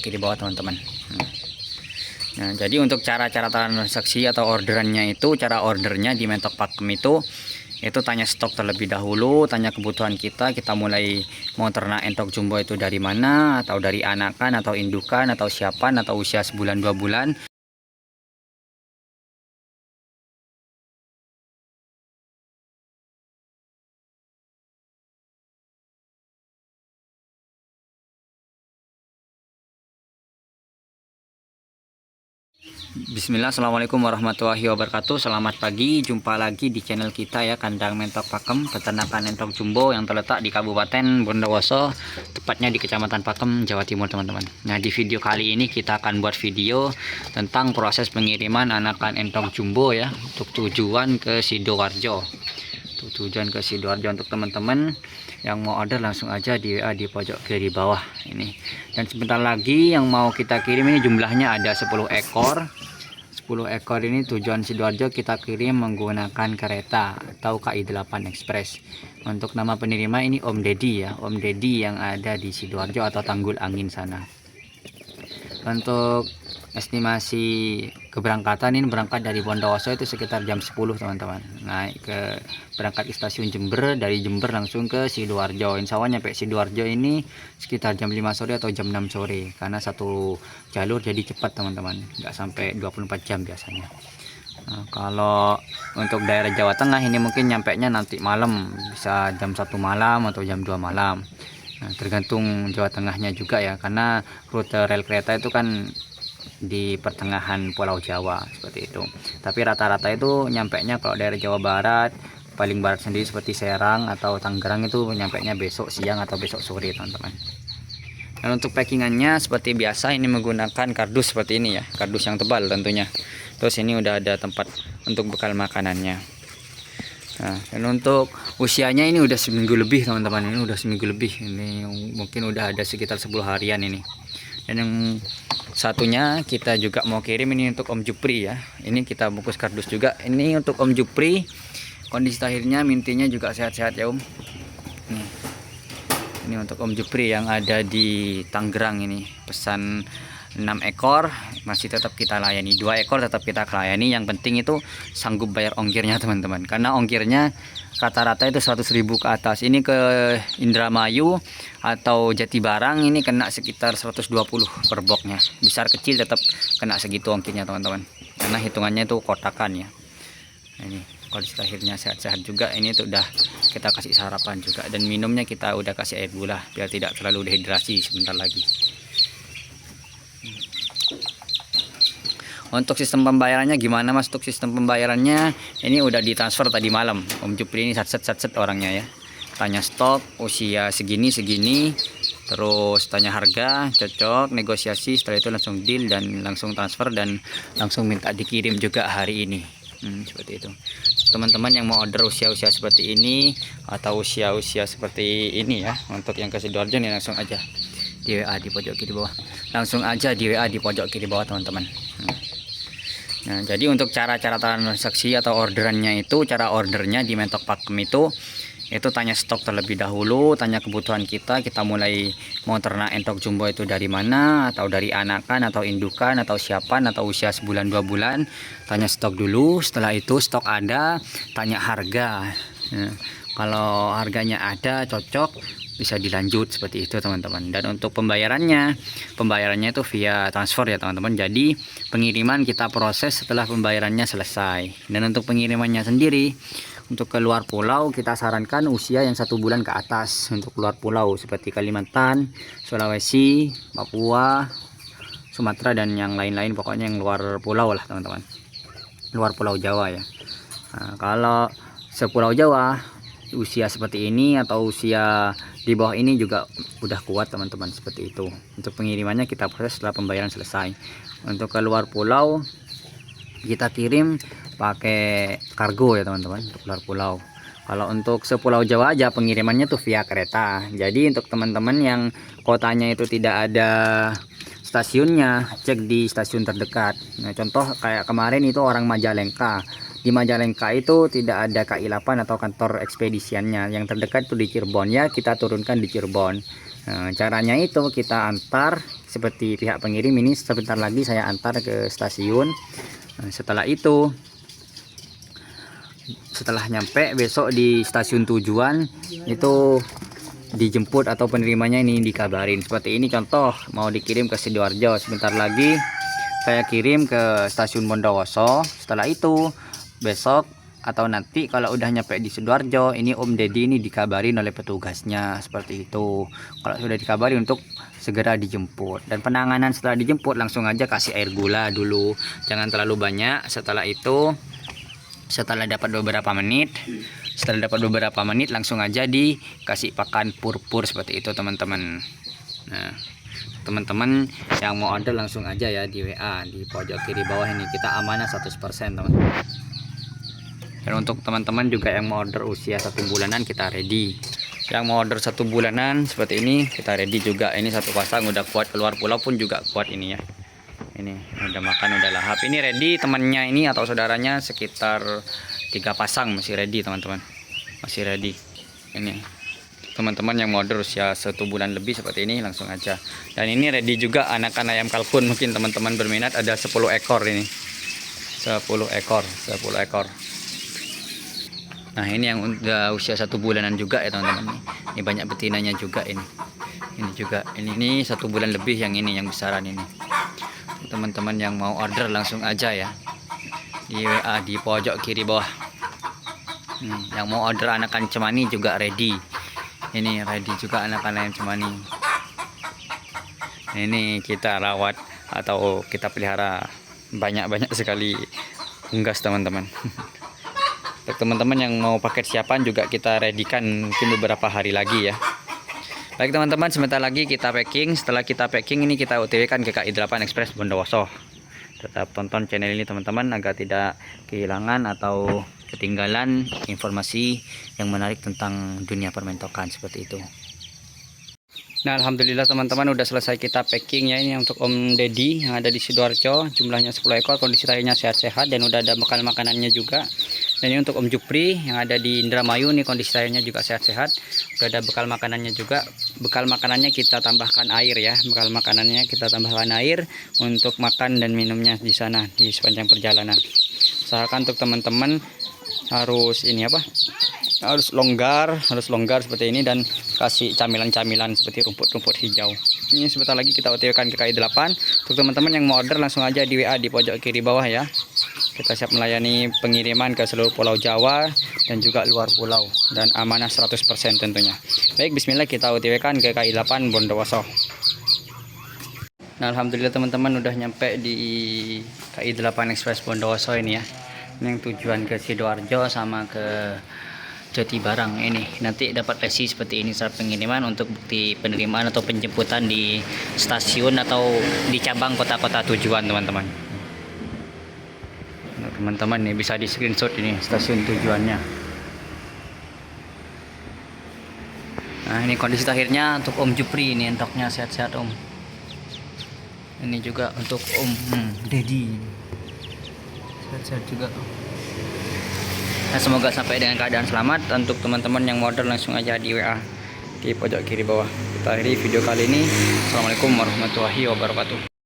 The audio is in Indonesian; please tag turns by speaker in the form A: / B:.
A: di bawah teman-teman. Nah, jadi untuk cara-cara transaksi atau orderannya itu, cara ordernya di Mentok Pakem itu tanya stok terlebih dahulu, tanya kebutuhan kita mulai mau ternak entok jumbo itu dari mana, atau dari anakan atau indukan atau siapan atau usia sebulan 2 bulan. Bismillah, assalamualaikum warahmatullahi wabarakatuh. Selamat pagi, jumpa lagi di channel kita ya, Kandang Mentok Pakem, peternakan entok jumbo yang terletak di Kabupaten Bondowoso, tepatnya di Kecamatan Pakem, Jawa Timur teman-teman. Nah, di video kali ini kita akan buat video tentang proses pengiriman anakan entok jumbo ya, untuk tujuan ke Sidoarjo. Untuk teman-teman yang mau order langsung aja di WA di pojok kiri bawah ini. Dan sebentar lagi yang mau kita kirim ini jumlahnya ada 10 ekor. 10 ekor ini tujuan Sidoarjo kita kirim menggunakan kereta atau KI8 Express. Untuk nama penerima ini Om Deddy ya, Om Deddy yang ada di Sidoarjo atau Tanggul Angin sana. Untuk estimasi keberangkatan ini berangkat dari Bondowoso itu sekitar jam 10 teman-teman, naik ke berangkat ke stasiun Jember, dari Jember langsung ke Sidoarjo. Insya Allah nyampe Sidoarjo ini sekitar jam 5 sore atau jam 6 sore karena satu jalur jadi cepat teman-teman, nggak sampai 24 jam biasanya. Nah, kalau untuk daerah Jawa Tengah ini mungkin nyampe nya nanti malam, bisa jam 1 malam atau jam 2 malam. Nah, tergantung Jawa Tengahnya juga ya, karena rute rel kereta itu kan di pertengahan Pulau Jawa seperti itu. Tapi rata-rata itu nyampe nya kalau daerah Jawa Barat, paling barat sendiri seperti Serang atau Tangerang itu nyampe nya besok siang atau besok sore teman-teman. Dan untuk packingannya seperti biasa ini menggunakan kardus seperti ini ya, kardus yang tebal tentunya. Terus ini udah ada tempat untuk bekal makanannya. Nah, dan untuk usianya ini udah seminggu lebih teman-teman, ini udah seminggu lebih, ini mungkin udah ada sekitar 10 harian ini. Dan yang satunya kita juga mau kirim ini untuk Om Jupri ya, ini kita bungkus kardus juga. Ini untuk Om Jupri, kondisi lahirnya mintinya juga sehat-sehat ya Om. Ini untuk Om Jupri yang ada di Tangerang, ini pesan 6 ekor masih tetap kita layani, 2 ekor tetap kita layani. Yang penting itu sanggup bayar ongkirnya teman-teman, karena ongkirnya rata-rata itu 100.000 ke atas. Ini ke Indramayu atau Jatibarang ini kena sekitar 120 per boxnya, besar kecil tetap kena segitu ongkirnya teman-teman, karena hitungannya itu kotakan ya. Nah, ini kondisi lahirnya sehat-sehat juga, ini tuh udah kita kasih sarapan juga, dan minumnya kita udah kasih air gula biar tidak terlalu dehidrasi sebentar lagi. Untuk sistem pembayarannya gimana Mas? Untuk sistem pembayarannya ini udah ditransfer tadi malam. Om Jupri ini satset orangnya ya. Tanya stok, usia segini, terus tanya harga, cocok, negosiasi, setelah itu langsung deal dan langsung transfer dan langsung minta dikirim juga hari ini. Seperti itu. Teman-teman yang mau order usia-usia seperti ini atau usia-usia seperti ini ya, untuk yang ke Sidoarjo nih langsung aja di WA di pojok kiri bawah. Langsung aja di WA di pojok kiri bawah teman-teman. Nah, jadi untuk cara-cara transaksi atau orderannya itu, cara ordernya di Mentok Pakem itu tanya stok terlebih dahulu, tanya kebutuhan kita mulai mau ternak entok jumbo itu dari mana, atau dari anakan atau indukan atau siapan atau usia sebulan 2 bulan. Tanya stok dulu, setelah itu stok ada, tanya harga. Nah, kalau harganya ada cocok, bisa dilanjut seperti itu teman-teman. Dan untuk pembayarannya itu via transfer ya teman-teman. Jadi pengiriman kita proses setelah pembayarannya selesai. Dan untuk pengirimannya sendiri, untuk keluar pulau kita sarankan usia yang 1 bulan ke atas. Untuk keluar pulau seperti Kalimantan, Sulawesi, Papua, Sumatera dan yang lain-lain, pokoknya yang luar pulau lah teman-teman, luar pulau Jawa ya. Nah, kalau sepulau Jawa usia seperti ini atau usia di bawah ini juga udah kuat teman-teman, seperti itu. Untuk pengirimannya kita proses setelah pembayaran selesai. Untuk keluar pulau kita kirim pakai kargo ya teman-teman, untuk keluar pulau. Kalau untuk sepulau Jawa aja pengirimannya tuh via kereta. Jadi untuk teman-teman yang kotanya itu tidak ada stasiunnya, cek di stasiun terdekat. Nah, contoh kayak kemarin itu orang Majalengka. Di Majalengka itu tidak ada KI8 atau kantor ekspedisiannya. Yang terdekat itu di Cirebon ya, kita turunkan di Cirebon. Nah, caranya itu kita antar seperti pihak pengirim. Ini sebentar lagi saya antar ke stasiun. Nah, setelah itu, setelah nyampe besok di stasiun tujuan itu dijemput atau penerimanya ini dikabarin. Seperti ini contoh, mau dikirim ke Sidoarjo, sebentar lagi saya kirim ke stasiun Bondowoso. Setelah itu besok atau nanti kalau udah nyampe di Sidoarjo, ini Om Deddy ini dikabarin oleh petugasnya seperti itu. Kalau sudah dikabari untuk segera dijemput. Dan penanganan setelah dijemput langsung aja kasih air gula dulu, jangan terlalu banyak. Setelah itu, setelah dapat beberapa menit langsung aja dikasih pakan pur-pur seperti itu teman-teman. Nah, teman-teman yang mau order langsung aja ya di WA di pojok kiri bawah ini. Kita amanah 100% teman-teman. Dan untuk teman-teman juga yang mau order usia 1 bulanan, kita ready. Yang mau order 1 bulanan seperti ini kita ready juga. Ini satu pasang udah kuat, keluar pulau pun juga kuat ini ya. Ini udah makan, udah lahap. Ini ready, temannya ini atau saudaranya sekitar 3 pasang masih ready teman-teman. Masih ready. Ini teman-teman yang mau order usia 1 bulan lebih seperti ini langsung aja. Dan ini ready juga anakan ayam kalkun, mungkin teman-teman berminat, ada 10 ekor ini. 10 ekor. Nah, ini yang udah usia 1 bulanan juga ya teman-teman. Ini banyak betinanya juga ini. Ini juga. Ini 1 bulan lebih yang ini, yang besaran ini. Teman-teman yang mau order langsung aja ya. Di WA di pojok kiri bawah. Yang mau order anakan cemani juga ready. Ini ready juga anakan ayam cemani. Ini kita rawat atau kita pelihara banyak-banyak sekali unggas teman-teman. Untuk teman-teman yang mau paket siapan juga kita readykan mungkin beberapa hari lagi ya. Baik teman-teman, sebentar lagi kita packing. Setelah kita packing ini kita OTW kan ke KI 8 Express Bondowoso. Tetap tonton channel ini teman-teman agar tidak kehilangan atau ketinggalan informasi yang menarik tentang dunia permentokan seperti itu. Nah, alhamdulillah teman-teman udah selesai kita packing ya. Ini untuk Om Deddy yang ada di Sidoarjo, jumlahnya 10 ekor, kondisi lainnya sehat-sehat dan udah ada bekal makanannya juga. Dan ini untuk Om Jupri yang ada di Indramayu, nih kondisi lainnya juga sehat-sehat, udah ada bekal makanannya juga. Bekal makanannya kita tambahkan air ya, bekal makanannya kita tambahkan air untuk makan dan minumnya di sana di sepanjang perjalanan. Usahakan untuk teman-teman harus ini apa? Harus longgar seperti ini dan kasih camilan-camilan seperti rumput-rumput hijau. Ini sebentar lagi kita OTW-kan ke KI 8. Untuk teman-teman yang mau order langsung aja di WA di pojok kiri bawah ya. Kita siap melayani pengiriman ke seluruh pulau Jawa dan juga luar pulau dan amanah 100% tentunya. Baik, bismillah kita OTW-kan ke KI 8 Bondowoso. Nah, alhamdulillah teman-teman udah nyampe di KI 8 Express Bondowoso ini ya. Ini yang tujuan ke Sidoarjo sama ke Jati Barang ini. Nanti dapat resi seperti ini saat pengiriman untuk bukti penerimaan atau penjemputan di stasiun atau di cabang kota-kota tujuan teman-teman. Nah, teman-teman nih bisa di screenshot ini stasiun tujuannya. Nah, ini kondisi akhirnya untuk Om Jupri, ini entoknya sehat-sehat Om. Ini juga untuk Om Deddy, sehat-sehat juga. Nah, semoga sampai dengan keadaan selamat. Untuk teman-teman yang mau order langsung aja di WA di pojok kiri bawah. Kita akhiri video kali ini. Assalamualaikum warahmatullahi wabarakatuh.